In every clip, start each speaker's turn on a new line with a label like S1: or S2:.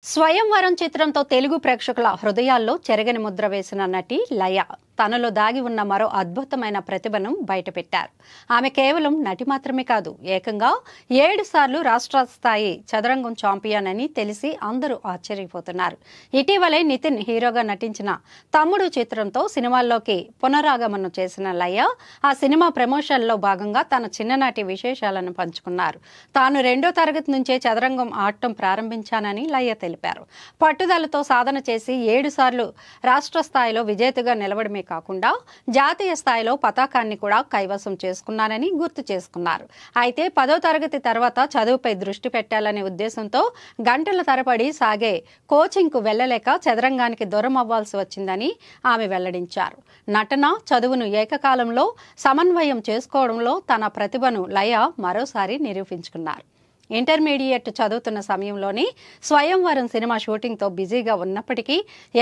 S1: స్వయంవరం చిత్రంతో తెలుగు ప్రేక్షకుల హృదయాల్లో చెరగని ముద్ర వేసిన నటి లయ తనలో దాగి ఉన్న మరో అద్భుతమైన ప్రతిభను బయటపెట్టారు. ఆమె కేవలం నటి మాత్రమే కాదు, ఏకంగా 7 సార్లు రాష్ట్ర స్థాయి చదరంగం ఛాంపియన్ అని తెలిసి అందరూ ఆశ్చర్యపోతున్నారు. ఇటీవలే నితిన్ హీరోగా నటించిన తమ్ముడు చిత్రంతో సినిమాల్లోకి పునరాగమనం చేసిన లయ ఆ సినిమా ప్రమోషన్లో భాగంగా తన చిన్ననాటి విశేషాలను పంచుకున్నారు. తాను 2వ తరగతి నుంచే చదరంగం ఆడటం ప్రారంభించానని లయ తెలిపారు. పట్టుదలతో సాధన చేసి 7 సార్లు రాష్ట్ర స్థాయిలో విజేతగా నిలవడమే కాకుండా జాతీయ స్థాయిలో పతాకాన్ని కూడా కైవసం చేసుకున్నానని గుర్తు చేసుకున్నారు. అయితే 10వ తరగతి తర్వాత చదువుపై దృష్టి పెట్టాలనే ఉద్దేశంతో గంటల తరబడి సాగే కోచింగ్ కు వెళ్లలేక చదరంగానికి దూరం అవ్వాల్సి వచ్చిందని ఆమె వెల్లడించారు. నటన, చదువును ఏకకాలంలో సమన్వయం చేసుకోవడంలో తన ప్రతిభను లయ మరోసారి నిరూపించుకున్నారు. ఇంటర్మీడియట్ చదువుతున్న సమయంలోనే స్వయంవరం సినిమా షూటింగ్తో బిజీగా ఉన్నప్పటికీ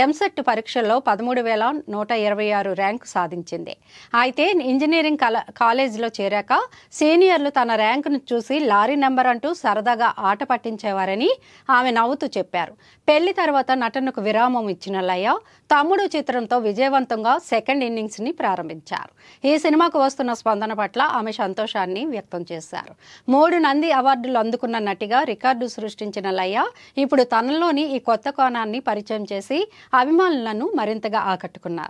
S1: ఎంసెట్ పరీక్షల్లో 13,126 ర్యాంకు సాధించింది. అయితే ఇంజనీరింగ్ కాలేజీలో చేరాక సీనియర్లు తన ర్యాంకును చూసి లారీ నెంబర్ అంటూ సరదాగా ఆట పట్టించేవారని ఆమె నవ్వుతూ చెప్పారు. పెళ్లి తర్వాత నటనకు విరామం ఇచ్చిన లయ తమ్ముడు చిత్రంతో విజయవంతంగా సెకండ్ ఇన్నింగ్స్ ని ప్రారంభించారు. ఈ సినిమాకు వస్తున్న స్పందన పట్ల ఆమె సంతోషాన్ని వ్యక్తం చేశారు. 3 నంది అవార్డులు అందుకున్న నటిగా రికార్డు సృష్టించిన లయ ఇప్పుడు తనలోని ఈ కొత్త కోణాన్ని పరిచయం చేసి అభిమానులను మరింతగా ఆకట్టుకున్నారు.